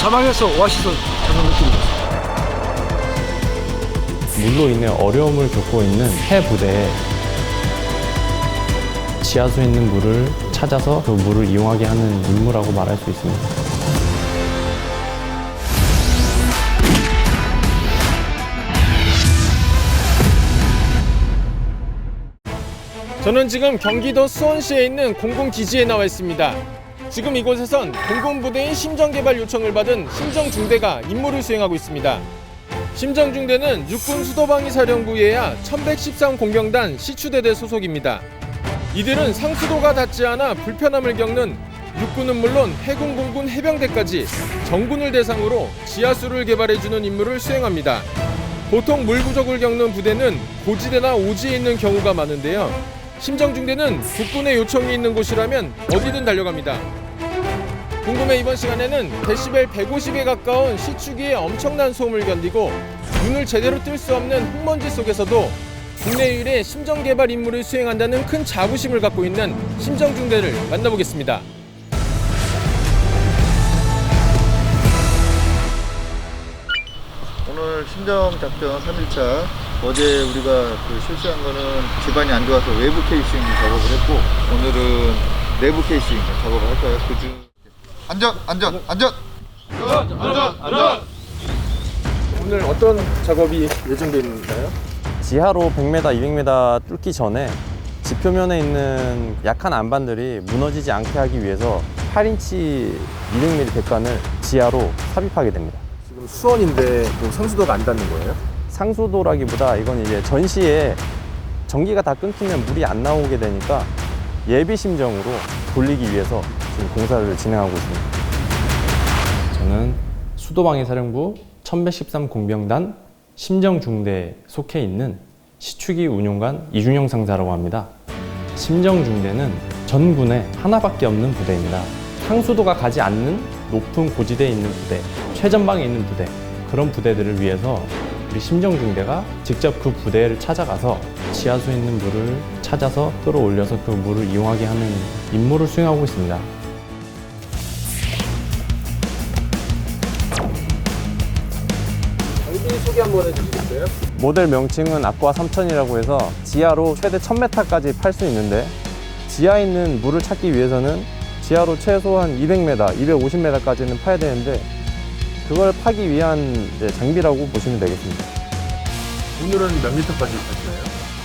사막에서 오아시스 찾는 느낌이었어요. 물로 인해 어려움을 겪고 있는 해부대에 지하수에 있는 물을 찾아서 그 물을 이용하게 하는 임무라고 말할 수 있습니다. 저는 지금 경기도 수원시에 있는 공공기지에 나와 있습니다. 지금 이곳에선 공공부대인 심정개발 요청을 받은 심정중대가 임무를 수행하고 있습니다. 심정중대는 육군 수도방위사령부 예하 1113 공병단 시추대대 소속입니다. 이들은 상수도가 닿지 않아 불편함을 겪는 육군은 물론 해군, 공군, 해병대까지 정군을 대상으로 지하수를 개발해주는 임무를 수행합니다. 보통 물 부족을 겪는 부대는 고지대나 오지에 있는 경우가 많은데요. 심정중대는 국군의 요청이 있는 곳이라면 어디든 달려갑니다. 궁금해 이번 시간에는 데시벨 150에 가까운 시추기의 엄청난 소음을 견디고 눈을 제대로 뜰 수 없는 흙먼지 속에서도 국내 유일의 심정개발 임무를 수행한다는 큰 자부심을 갖고 있는 심정중대를 만나보겠습니다. 오늘 심정작전 3일차 어제 우리가 실시한 거는 기반이 안 좋아서 외부 케이싱 작업을 했고 오늘은 내부 케이싱 작업을 할 거예요. 안전! 오늘 어떤 작업이 예정되어 있나요? 지하로 100m, 200m 뚫기 전에 지표면에 있는 약한 안반들이 무너지지 않게 하기 위해서 8인치 200mm 백관을 지하로 삽입하게 됩니다. 지금 수원인데 뭐 상수도가 안 닿는 거예요? 상수도라기보다 이건 이제 전시에 전기가 다 끊기면 물이 안 나오게 되니까 예비 심정으로 돌리기 위해서 지금 공사를 진행하고 있습니다. 저는 수도방위사령부 1113 공병단 심정중대에 속해 있는 시추기 운용관 이준영 상사라고 합니다. 심정중대는 전군에 하나밖에 없는 부대입니다. 상수도가 가지 않는 높은 고지대에 있는 부대, 최전방에 있는 부대, 그런 부대들을 위해서 우리 심정중대가 직접 그 부대를 찾아가서 지하수에 있는 물을 찾아서 끌어올려서 그 물을 이용하게 하는 임무를 수행하고 있습니다. 장비 소개 한번 해주시겠어요? 모델 명칭은 아쿠아 3000이라고 해서 지하로 최대 1000m까지 팔 수 있는데 지하에 있는 물을 찾기 위해서는 지하로 최소한 200m, 250m까지는 파야 되는데 그걸 파기 위한 장비라고 보시면 되겠습니다. 오늘은 몇 미터까지 가시나요?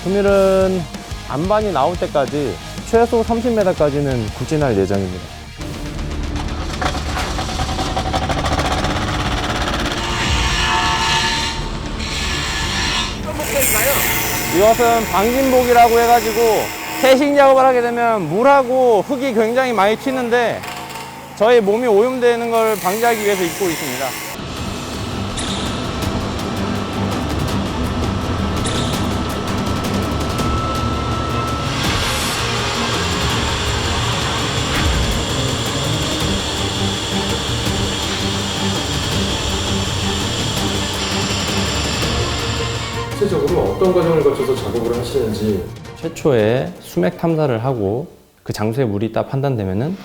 오늘은 안반이 나올 때까지 최소 30m까지는 굴진할 예정입니다. 이것은 방진복이라고 해가지고 캐싱 작업을 하게 되면 물하고 흙이 굉장히 많이 튀는데 저희 몸이 오염되는 걸 방지하기 위해서 입고 있습니다. 구체적으로 어떤 과정을 거쳐서 작업을 하시는지 최초에 수맥 탐사를 하고 그 장소에 물이 있다 판단되면은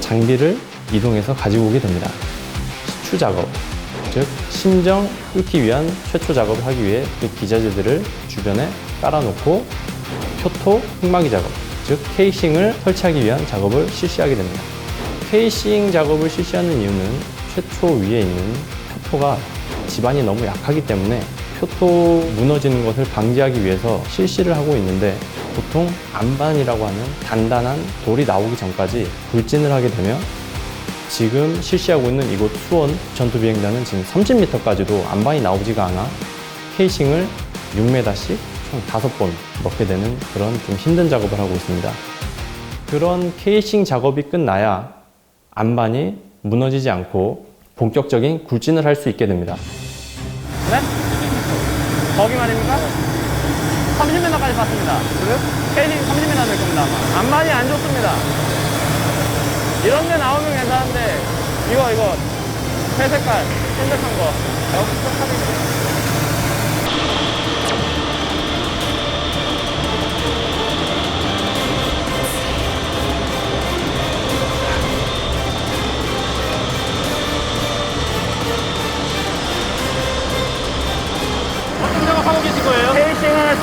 장비를 이동해서 가지고 오게 됩니다. 시추 작업, 즉 심정 뚫기 위한 최초 작업을 하기 위해 그 기자재들을 주변에 깔아놓고 표토 흙막이 작업, 즉 케이싱을 설치하기 위한 작업을 실시하게 됩니다. 케이싱 작업을 실시하는 이유는 최초 위에 있는 표토가 지반이 너무 약하기 때문에 표토 무너지는 것을 방지하기 위해서 실시를 하고 있는데 보통 안반이라고 하는 단단한 돌이 나오기 전까지 굴진을 하게 되면 지금 실시하고 있는 이곳 수원 전투비행단은 지금 30m까지도 안반이 나오지가 않아 케이싱을 6m씩 총 5번 넣게 되는 그런 좀 힘든 작업을 하고 있습니다. 그런 케이싱 작업이 끝나야 안반이 무너지지 않고 본격적인 굴진을 할 수 있게 됩니다. 네? 거기 말입니까? 30m까지 봤습니다. 그래요? 케이싱 30m 될 겁니다. 아마. 안반이 안 좋습니다. 이런 데 나오면 괜찮은데 이거 회색깔 쫀득한 거 여기서 타겠어요.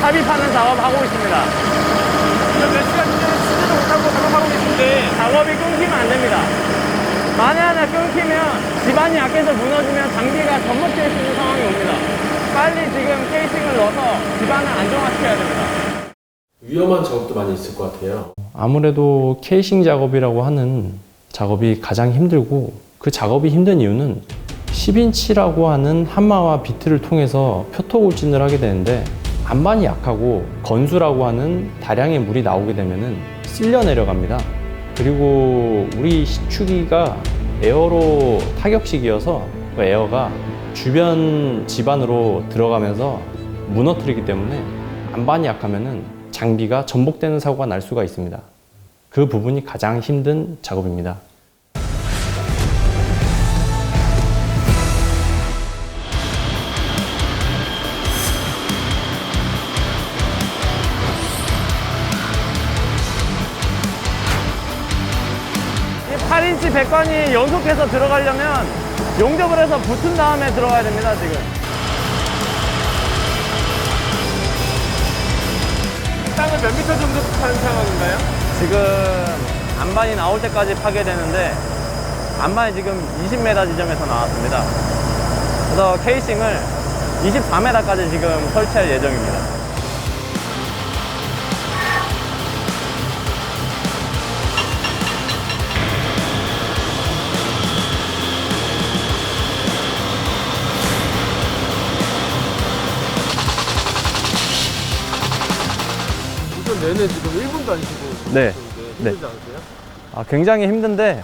삽입하는 작업하고 있습니다. 몇 시간째 쉬지도 못하고 작업하고 계신데 작업이 끊기면 안 됩니다. 만에 하나 끊기면 집안이 약해서 무너지면 장비가 전복될 수 있는 상황이 옵니다. 빨리 지금 케이싱을 넣어서 집안을 안정화시켜야 됩니다. 위험한 작업도 많이 있을 것 같아요. 아무래도 케이싱 작업이라고 하는 작업이 가장 힘들고, 그 작업이 힘든 이유는 10인치라고 하는 하마와 비트를 통해서 표토굴진을 하게 되는데, 안반이 약하고 건수라고 하는 다량의 물이 나오게 되면은 쓸려 내려갑니다. 그리고 우리 시추기가 에어로 타격식이어서 그 에어가 주변 집안으로 들어가면서 무너뜨리기 때문에 안반이 약하면은 장비가 전복되는 사고가 날 수가 있습니다. 그 부분이 가장 힘든 작업입니다. 이 8인치 배관이 연속해서 들어가려면 용접을 해서 붙은 다음에 들어가야 됩니다, 지금. 땅은 몇 미터 정도 파는 상황인가요? 지금 안반이 나올 때까지 파게 되는데, 안반이 지금 20m 지점에서 나왔습니다. 그래서 케이싱을 24m까지 지금 설치할 예정입니다. 운전 내내 지금 1분도 안 쉬고 네. 힘들지 않으세요? 굉장히 힘든데,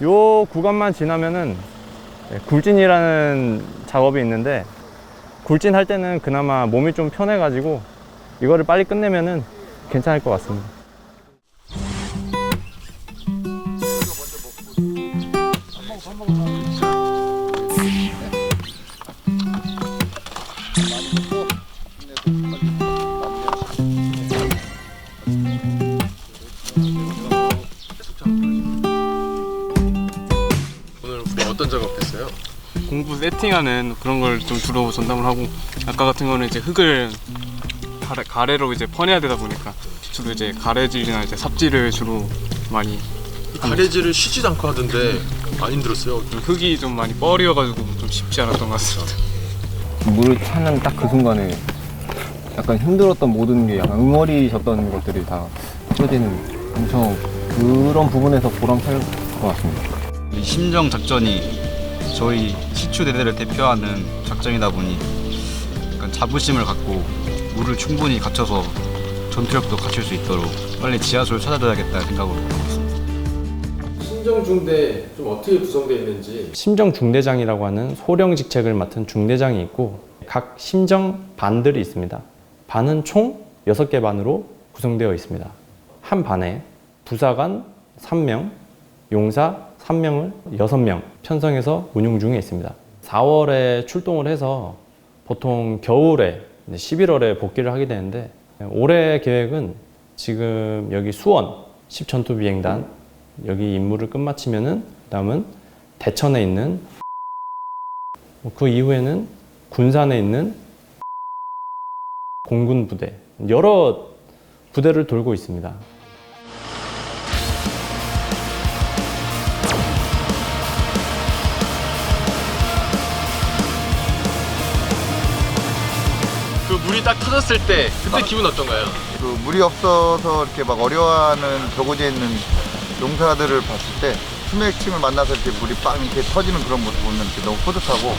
요 구간만 지나면은 굴진이라는 작업이 있는데, 굴진할 때는 그나마 몸이 좀 편해가지고 이거를 빨리 끝내면은 괜찮을 것 같습니다. 오늘 어떤 작업했어요? 공부 세팅하는 그런 걸 좀 주로 전담을 하고, 아까 같은 거는 이제 흙을 가래로 이제 퍼내야 되다 보니까 주로 이제 가래질이나 이제 삽질을 주로 많이. 가래질을 쉬지도 않고 하던데 안 힘들었어요? 좀 흙이 좀 많이 뻘이어가지고 좀 쉽지 않았던 것 같습니다. 물을 차는 딱 그 순간에 약간 힘들었던 모든 게 약간 응어리졌던 것들이 다 풀어지는 엄청 그런 부분에서 보람찰 것 같습니다. 이 심정 작전이 저희 시추대대를 대표하는 작전이다 보니 약간 자부심을 갖고 물을 충분히 갖춰서 전투력도 갖출 수 있도록 빨리 지하수를 찾아줘야겠다는 생각으로 하고 있습니다. 심정중대 좀 어떻게 구성되어 있는지. 심정중대장이라고 하는 소령 직책을 맡은 중대장이 있고, 각 심정반들이 있습니다. 반은 총 6개 반으로 구성되어 있습니다. 한 반에 부사관 3명, 용사 3명을 6명 편성해서 운용 중에 있습니다. 4월에 출동을 해서 보통 겨울에 11월에 복귀를 하게 되는데, 올해 계획은 지금 여기 수원 10전투 비행단 여기 임무를 끝마치면은 그다음은 대천에 있는, 그 이후에는 군산에 있는 공군 부대, 여러 부대를 돌고 있습니다. 그 물이 딱 터졌을 때 그때 기분 어떤가요? 그 물이 없어서 이렇게 막 어려워하는 벽오지에 있는 용사들을 봤을 때 수맥층을 만나서 이렇게 물이 빵 이렇게 터지는 그런 모습 보면 이렇게 너무 뿌듯하고,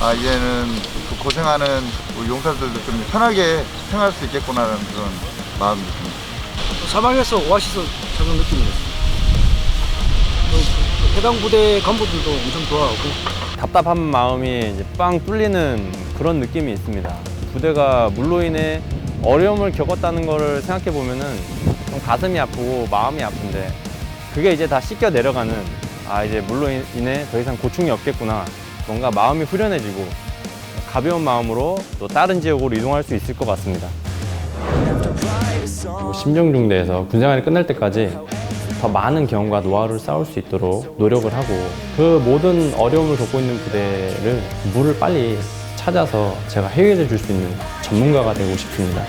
아 이제는 그 고생하는 우리 용사들도 좀 편하게 생활할 수 있겠구나라는 그런 마음이 듭니다. 사방에서 오아시스 찾는 느낌이었어요. 그 해당 부대 간부들도 엄청 좋아하고. 답답한 마음이 이제 빵 뚫리는 그런 느낌이 있습니다. 부대가 물로 인해 어려움을 겪었다는 것을 생각해 보면은 좀 가슴이 아프고 마음이 아픈데, 그게 이제 다 씻겨 내려가는, 아 이제 물로 인해 더 이상 고충이 없겠구나, 뭔가 마음이 후련해지고 가벼운 마음으로 또 다른 지역으로 이동할 수 있을 것 같습니다. 심정중대에서 군생활이 끝날 때까지 더 많은 경험과 노하우를 쌓을 수 있도록 노력을 하고, 그 모든 어려움을 겪고 있는 부대를 물을 빨리 찾아서 제가 해결해 줄 수 있는 전문가가 되고 싶습니다.